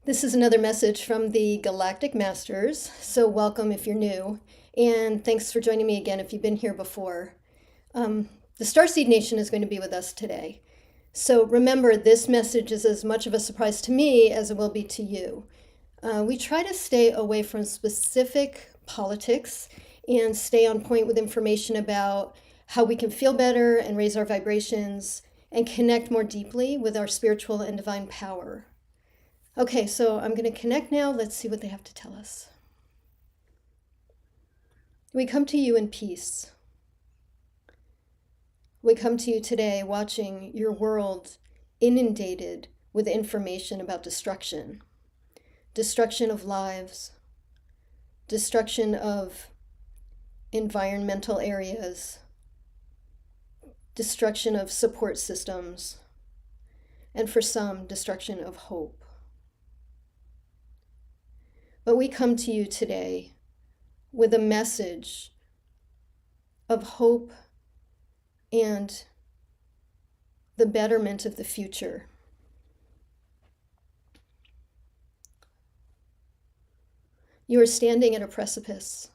This is another message from the Galactic Masters, so welcome if you're new, and thanks for joining me again if you've been here before. The Starseed Nation is going to be with us today. So remember, this message is as much of a surprise to me as it will be to you. We try to stay away from specific politics and stay on point with information about how we can feel better and raise our vibrations and connect more deeply with our spiritual and divine power. Okay, so I'm going to connect now. Let's see what they have to tell us. We come to you in peace. We come to you today watching your world inundated with information about destruction. Destruction of lives, destruction of environmental areas, destruction of support systems, and for some, destruction of hope. But we come to you today with a message of hope and the betterment of the future. You are standing at a precipice.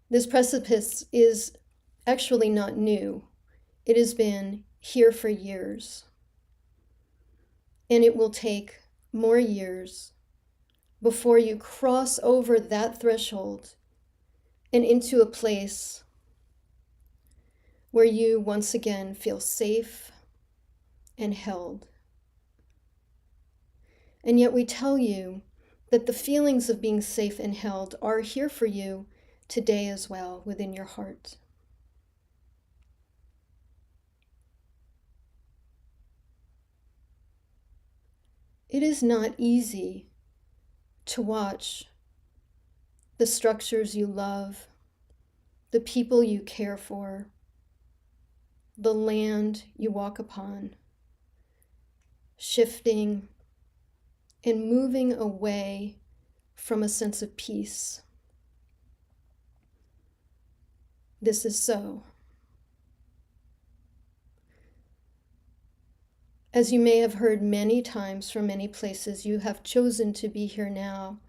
This precipice is actually not new. It has been here for years. And it will take more years before you cross over that threshold and into a place where you once again feel safe and held. And yet we tell you that the feelings of being safe and held are here for you today as well within your heart. It is not easy to watch the structures you love, the people you care for, the land you walk upon, shifting and moving away from a sense of peace. This is so. As you may have heard many times from many places, you have chosen to be here now,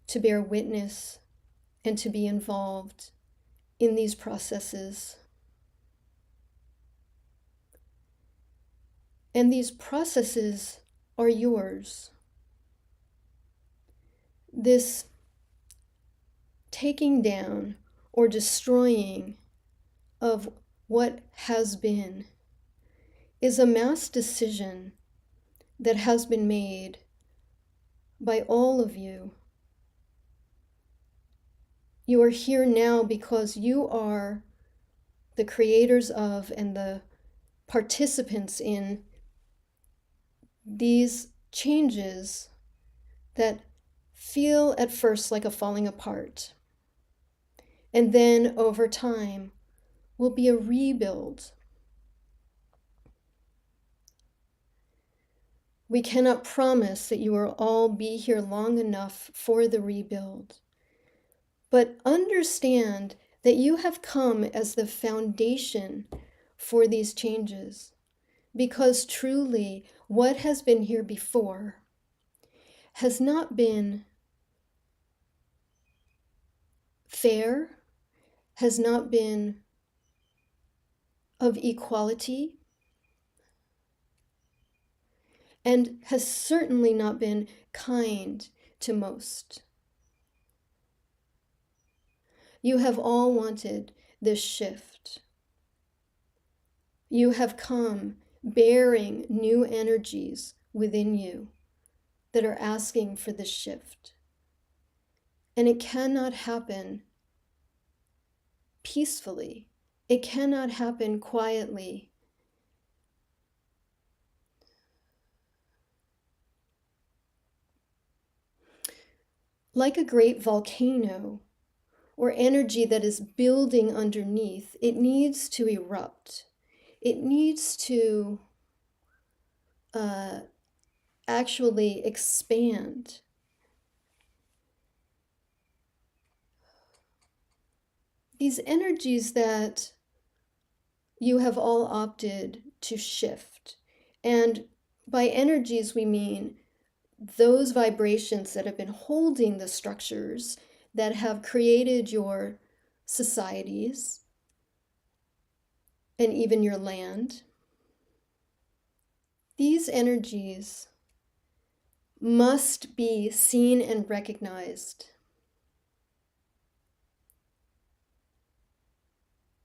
to bear witness and to be involved in these processes. And these processes are yours. This taking down or destroying of what has been is a mass decision that has been made by all of you. You are here now because you are the creators of and the participants in these changes that feel at first like a falling apart. And then over time will be a rebuild. We cannot promise that you will all be here long enough for the rebuild, but understand that you have come as the foundation for these changes, because truly what has been here before has not been fair, has not been of equality, and has certainly not been kind to most. You have all wanted this shift. You have come bearing new energies within you that are asking for this shift. And it cannot happen peacefully. It cannot happen quietly. Like a great volcano or energy that is building underneath, it needs to erupt. It needs to actually expand. These energies that you have all opted to shift and by energies, we mean those vibrations that have been holding the structures that have created your societies and even your land. These energies must be seen and recognized.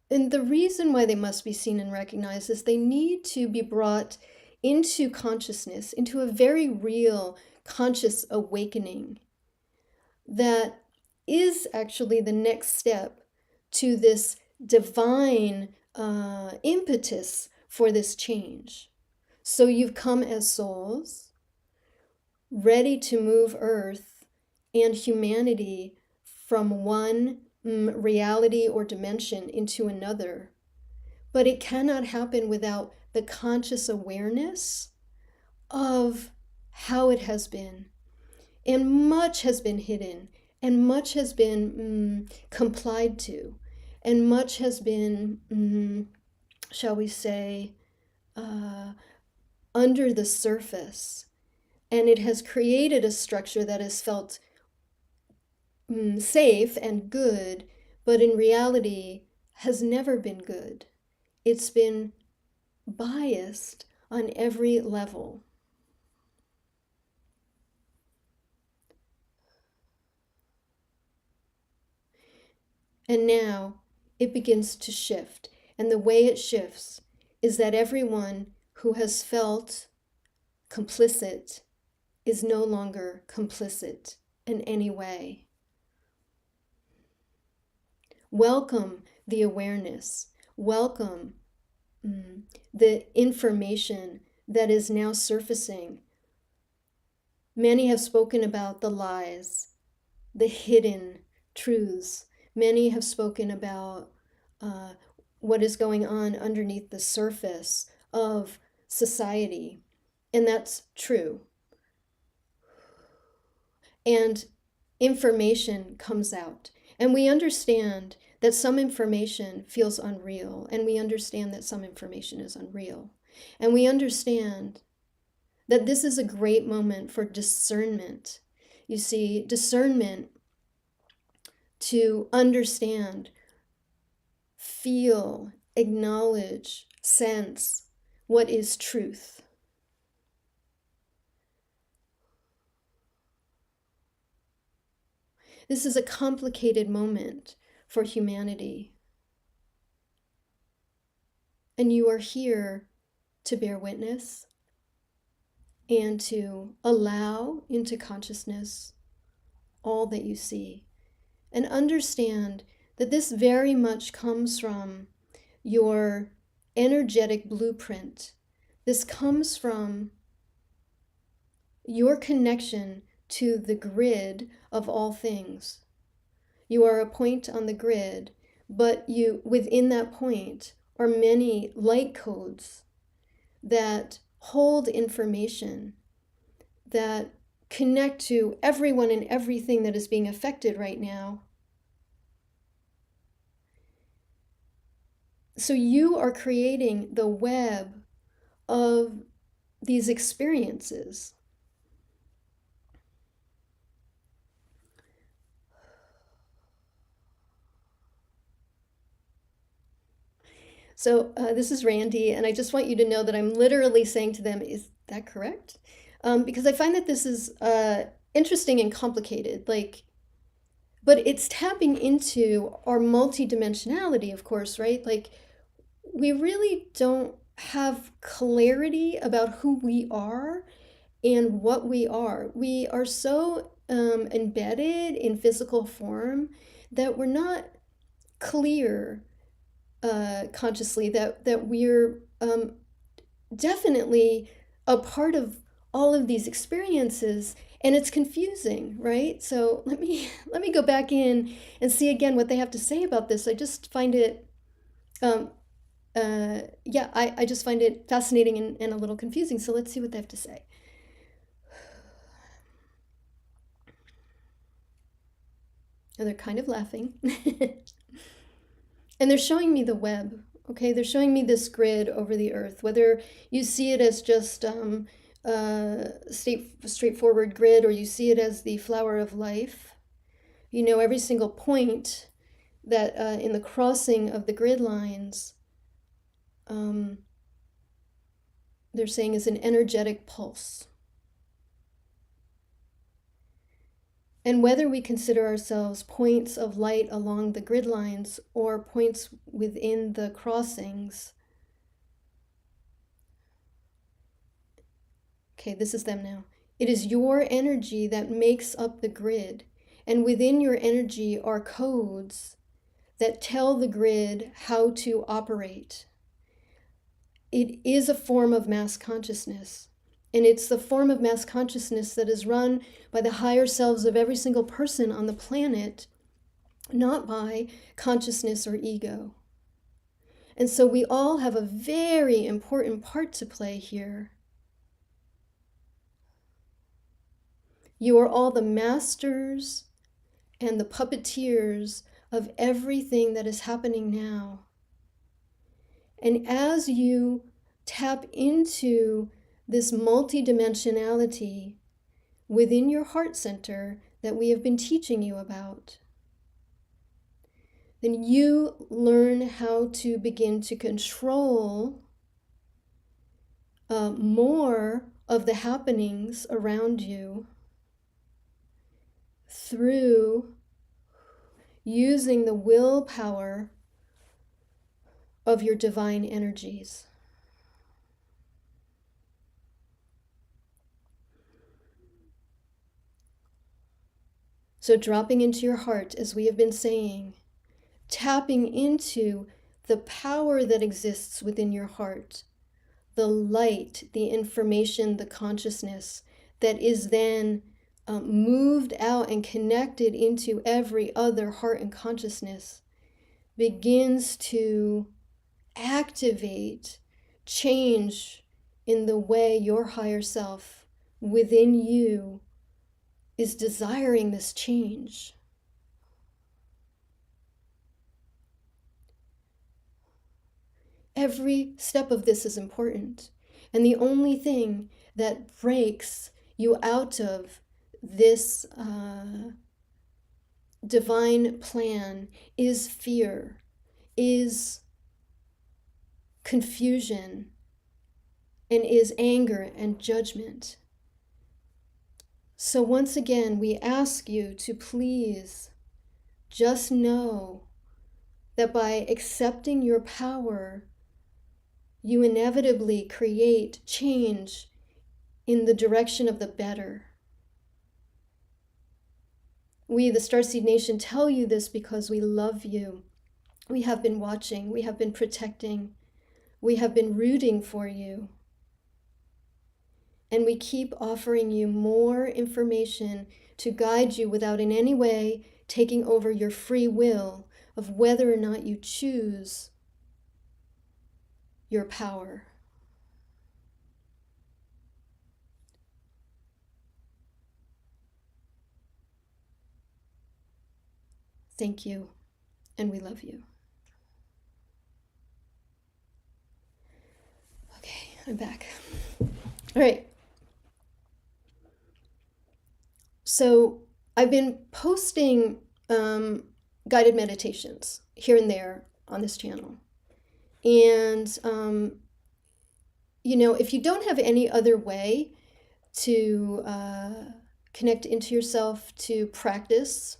And the reason why they must be seen and recognized is they need to be brought into consciousness, into a very real conscious awakening that is actually the next step to this divine impetus for this change. So you've come as souls, ready to move Earth and humanity from one reality or dimension into another. But it cannot happen without the conscious awareness of how it has been. And much has been hidden, and much has been complied to, and much has been, shall we say, under the surface. And it has created a structure that has felt safe and good, but in reality has never been good. It's been biased on every level. And now it begins to shift. And the way it shifts is that everyone who has felt complicit is no longer complicit in any way. Welcome the awareness. Welcome the information that is now surfacing. Many have spoken about the lies, the hidden truths. Many have spoken about what is going on underneath the surface of society, and that's true. And information comes out, and we understand that some information feels unreal, and we understand that some information is unreal, and we understand that this is a great moment for discernment. You see, discernment to understand, feel, acknowledge, sense what is truth. This is a complicated moment for humanity. And you are here to bear witness and to allow into consciousness all that you see. And understand that this very much comes from your energetic blueprint. This comes from your connection to the grid of all things. You are a point on the grid, but within that point are many light codes that hold information, that connect to everyone and everything that is being affected right now. So you are creating the web of these experiences. So this is Randy, and I just want you to know that I'm literally saying to them, is that correct? Because I find that this is interesting and complicated, but it's tapping into our multidimensionality, of course, right? Like, we really don't have clarity about who we are and what we are. We are so embedded in physical form that we're not clear consciously that we're definitely a part of all of these experiences, and it's confusing, right? So let me go back in and see again what they have to say about this. I just find it I just find it fascinating and a little confusing. So let's see what they have to say. And they're kind of laughing. And they're showing me the web, okay? They're showing me this grid over the earth, whether you see it as just straightforward grid, or you see it as the flower of life, you know every single point that in the crossing of the grid lines, they're saying is an energetic pulse. And whether we consider ourselves points of light along the grid lines or points within the crossings, okay, this is them now. It is your energy that makes up the grid. And within your energy are codes that tell the grid how to operate. It is a form of mass consciousness. And it's the form of mass consciousness that is run by the higher selves of every single person on the planet, not by consciousness or ego. And so we all have a very important part to play here. You are all the masters and the puppeteers of everything that is happening now. And as you tap into this multidimensionality within your heart center that we have been teaching you about, then you learn how to begin to control more of the happenings around you through using the willpower of your divine energies. So dropping into your heart, as we have been saying, tapping into the power that exists within your heart, the light, the information, the consciousness that is then moved out and connected into every other heart and consciousness, begins to activate change in the way your higher self within you is desiring this change. Every step of this is important. And the only thing that breaks you out of this divine plan is fear, is confusion, and is anger and judgment. So once again, we ask you to please just know that by accepting your power, you inevitably create change in the direction of the better. We, the Starseed Nation, tell you this because we love you. We have been watching, we have been protecting, we have been rooting for you. And we keep offering you more information to guide you without in any way taking over your free will of whether or not you choose your power. Thank you, and we love you. Okay, I'm back. All right. So I've been posting guided meditations here and there on this channel. And, if you don't have any other way to connect into yourself to practice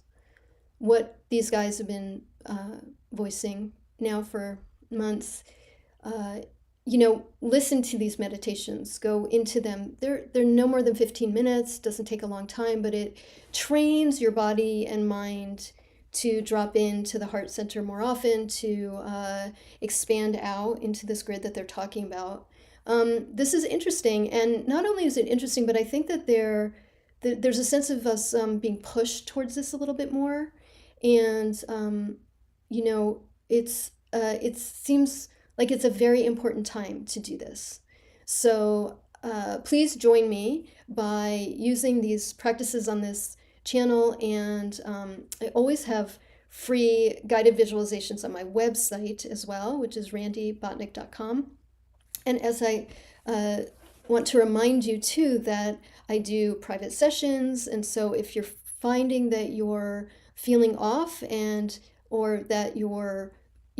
what these guys have been voicing now for months, listen to these meditations, go into them. They're no more than 15 minutes, doesn't take a long time, but it trains your body and mind to drop into the heart center more often, to expand out into this grid that they're talking about. This is interesting, and not only is it interesting, but I think that there's a sense of us being pushed towards this a little bit more, and it seems like it's a very important time to do this. So please join me by using these practices on this channel, and I always have free guided visualizations on my website as well, which is randybotnick.com. And as I want to remind you too that I do private sessions, and so if you're finding that you're feeling off and or that your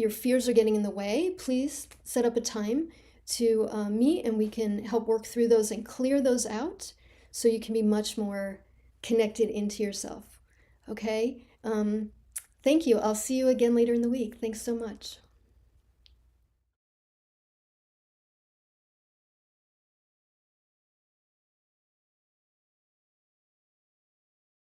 fears are getting in the way, please set up a time to meet, and we can help work through those and clear those out so you can be much more connected into yourself. Okay? Thank you. I'll see you again later in the week. Thanks so much.